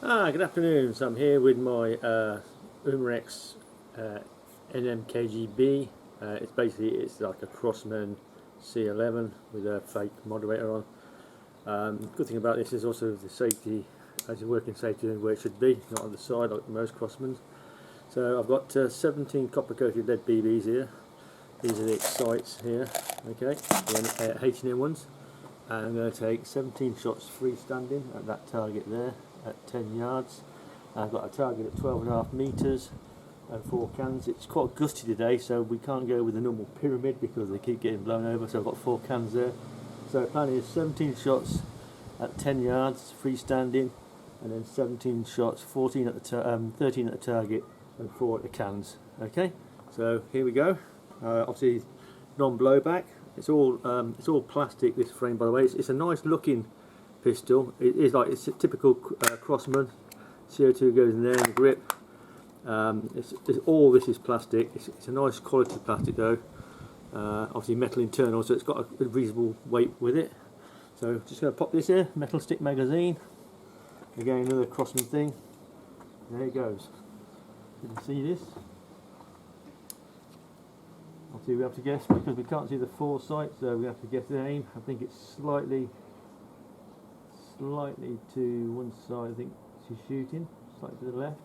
Good afternoon. So I'm here with my Umarex KGB. It's like a Crossman C11 with a fake moderator on. Good thing about this is also the safety, as you work in safety where it should be, not on the side like most Crossmans. So I've got 17 copper coated lead BBs here. These are the sights here, okay, the H&M ones. And I'm going to take 17 shots freestanding at that target there at 10 yards. I've got a target at 12.5 metres and 4 cans. It's quite gusty today, so we can't go with the normal pyramid because they keep getting blown over, so I've got 4 cans there. So the plan is 17 shots at 10 yards freestanding, and then 17 shots, 13 at the target and 4 at the cans. Okay, so here we go. Obviously non-blowback. It's all plastic, this frame, by the way. It's a nice looking pistol. It's a typical Crossman. CO2 goes in there in the grip. All this is plastic. It's a nice quality plastic though. Obviously metal internal, so it's got a reasonable weight with it. So just going to pop this here, metal stick magazine. Again, another Crossman thing. There it goes. You can see this. Obviously we have to guess because we can't see the foresight, so we have to guess the aim. I think it's slightly to one side. I think she's shooting slightly to the left.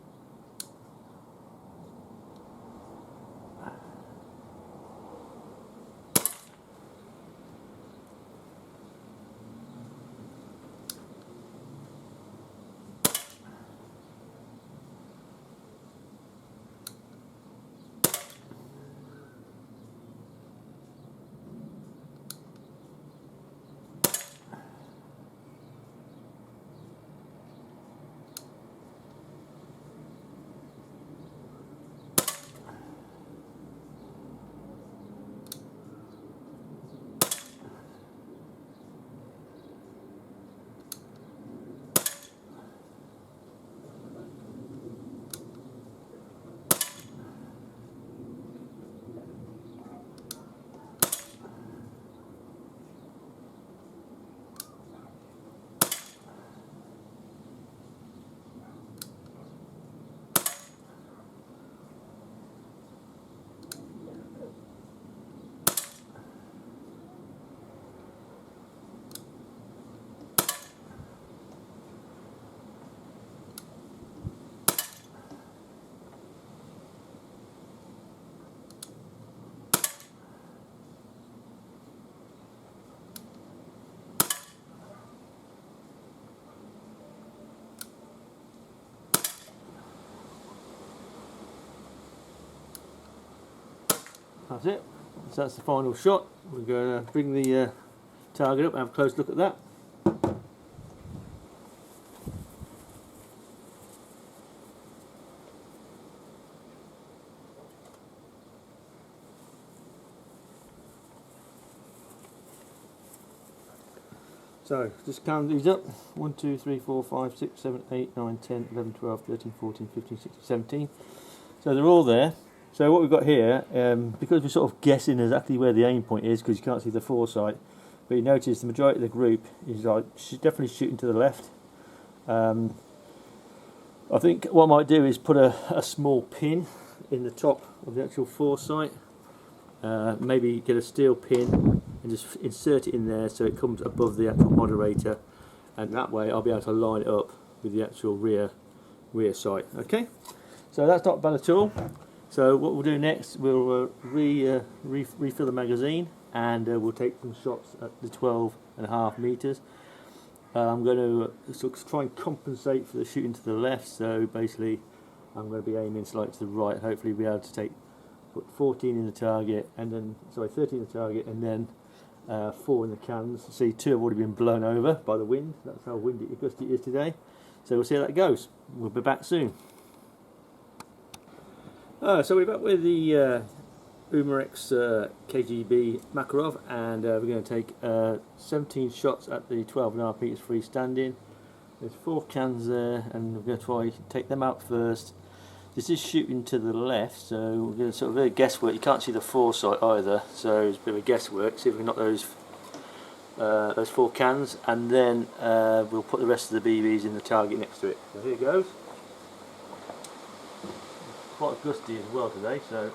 That's it. So that's the final shot. We're going to bring the target up and have a close look at that. So just count these up. 1, 2, 3, 4, 5, 6, 7, 8, 9, 10, 11, 12, 13, 14, 15, 16, 17. So they're all there. So what we've got here, because we're sort of guessing exactly where the aim point is because you can't see the foresight, but you notice the majority of the group is definitely shooting to the left. I think what I might do is put a small pin in the top of the actual foresight, maybe get a steel pin and just insert it in there so it comes above the actual moderator, and that way I'll be able to line it up with the actual rear sight. Okay, so that's not bad at all. So what we'll do next, we'll refill the magazine, and we'll take some shots at the 12.5 metres. I'm going to try and compensate for the shooting to the left, so basically I'm going to be aiming slightly to the right. Hopefully be able to put 14 in the target, and then 13 in the target, and then 4 in the cans. See, 2 have already been blown over by the wind. That's how windy and gusty it is today. So we'll see how that goes. We'll be back soon. So we're back with the Umarex KGB Makarov, and we're going to take 17 shots at the 12.5 metres freestanding. There's 4 cans there, and we're going to try take them out first. This is shooting to the left, so we're going to sort of guesswork. You can't see the foresight either, so it's a bit of a guesswork. See if we can knock those those 4 cans, and then we'll put the rest of the BBs in the target next to it. So here goes. It's quite gusty as well today, so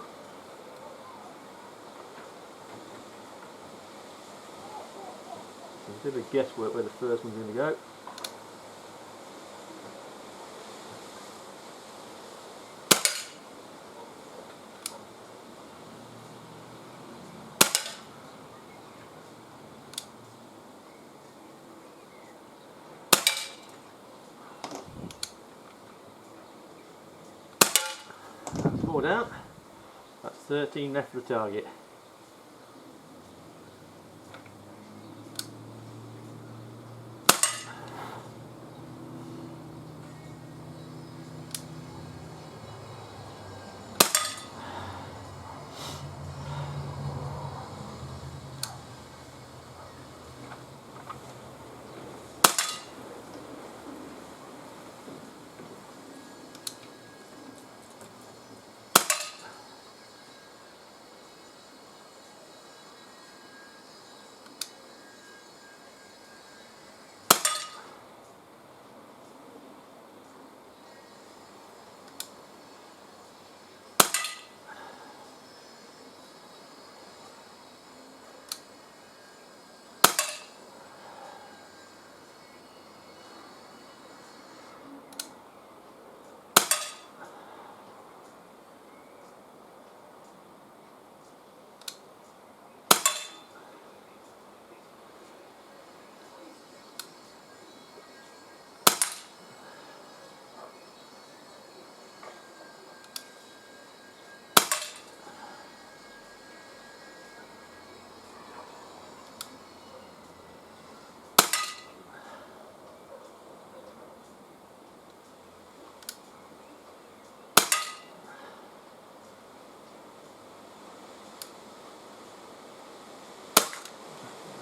there's a bit of guesswork where the first one's going to go. That's 4 down. That's 13 left for the target.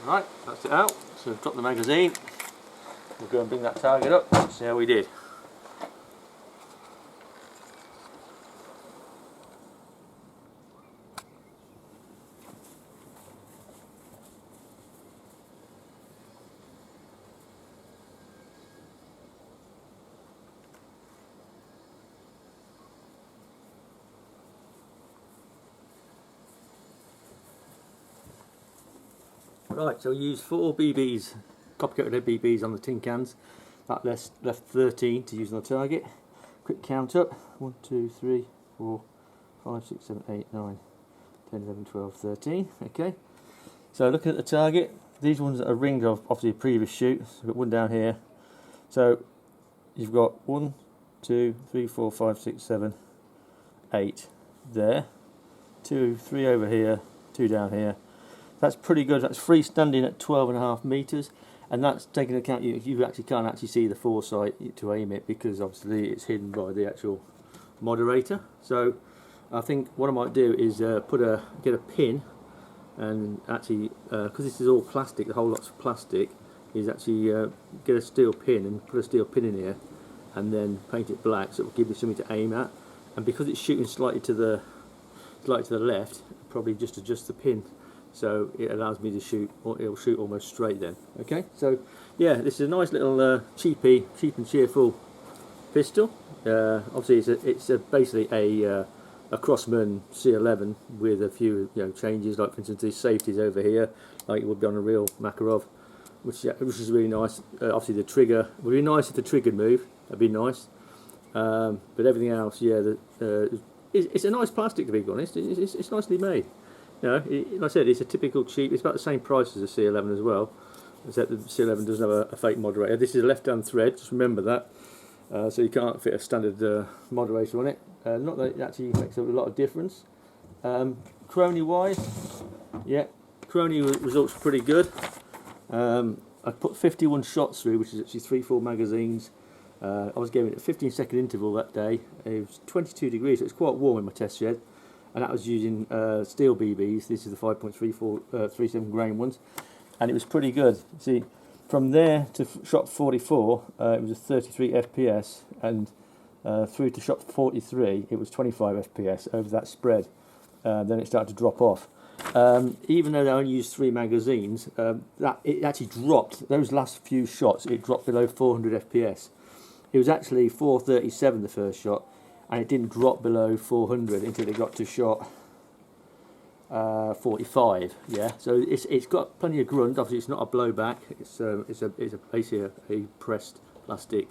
Right, that's it out. So we've dropped the magazine. We'll go and bring that target up and see how we did. Right, so we used 4 BBs, copper-coated BBs on the tin cans. That left 13 to use on the target. Quick count up: 1, 2, 3, 4, 5, 6, 7, 8, 9, 10, 11, 12, 13. Okay. So looking at the target, these ones are ringed off obviously a previous shoot. So we've got one down here. So you've got 1, 2, 3, 4, 5, 6, 7, 8 there. 2, 3 over here, 2 down here. That's pretty good. That's freestanding at 12.5 metres, and that's taking into account you actually can't actually see the foresight to aim it because obviously it's hidden by the actual moderator. So I think what I might do is get a pin and actually because this is all plastic, the whole lot's plastic, is actually get a steel pin and put a steel pin in here and then paint it black so it will give you something to aim at. And because it's shooting slightly to the left, probably just adjust the pin. So it allows me to shoot, or it'll shoot almost straight then. Okay, so yeah, this is a nice little cheap and cheerful pistol. Obviously, it's basically a Crossman C11 with a few changes, like for instance these safeties over here, like it would be on a real Makarov, which is really nice. Obviously the trigger would be nice if the trigger moved. That'd be nice. But everything else, yeah, it's a nice plastic to be honest. It's nicely made. Like I said, it's a typical cheap. It's about the same price as a C11 as well, except the C11 doesn't have a fake moderator. This is a left-hand thread. Just remember that. So you can't fit a standard moderator on it. Not that it actually makes a lot of difference. Chrony-wise, yeah, Chrony results pretty good. I put 51 shots through, which is actually 3 magazines. I was giving it a 15-second interval that day. It was 22 degrees, so it's quite warm in my test shed. And that was using steel BBs. This is the 5.37 grain ones, and it was pretty good. See, from there to shot 44, it was a 33 FPS, and through to shot 43, it was 25 FPS over that spread. Then it started to drop off. even though they only used 3 magazines, that it actually dropped, those last few shots, it dropped below 400 FPS. It was actually 437 the first shot, and it didn't drop below 400 until it got to shot 45. Yeah, so it's got plenty of grunt. Obviously, it's not a blowback. It's basically a pressed plastic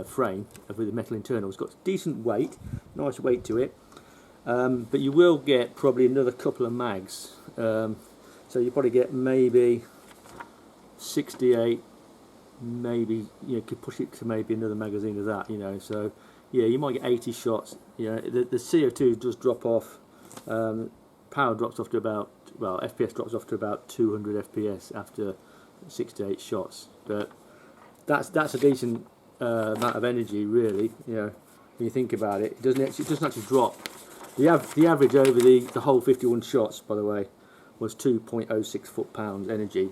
frame with a metal internal. It's got decent weight, nice weight to it. But you will get probably another couple of mags. So you probably get maybe 68. Maybe you could push it to maybe another magazine of that. So yeah, you might get 80 shots. The CO2 does drop off. Power drops off to about, well, FPS drops off to about 200 FPS after 6 to 8 shots, but that's a decent amount of energy, really. When you think about it, it doesn't actually drop. The average over the whole 51 shots, by the way, was 2.06 foot-pounds energy,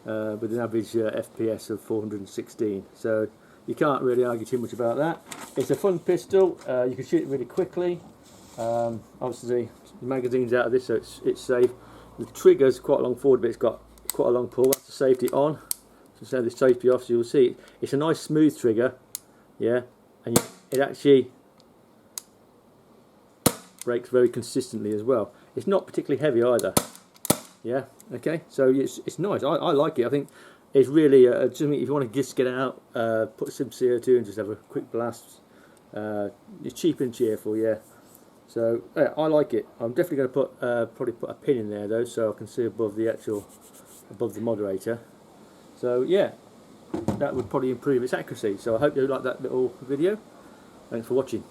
with an average FPS of 416. So you can't really argue too much about that. It's a fun pistol. You can shoot it really quickly. Obviously the magazine's out of this, so it's safe. The trigger's quite long forward, but it's got quite a long pull. That's the safety on. So the safety off, so you'll see it's a nice smooth trigger, yeah, and it actually breaks very consistently as well. It's not particularly heavy either. Yeah, okay, so it's nice. I like it. I think it's really something if you want to just get out, put some CO2 and just have a quick blast. It's cheap and cheerful, yeah. So yeah, I like it. I'm definitely going to probably put a pin in there though, so I can see above the moderator. So yeah, that would probably improve its accuracy. So I hope you like that little video. Thanks for watching.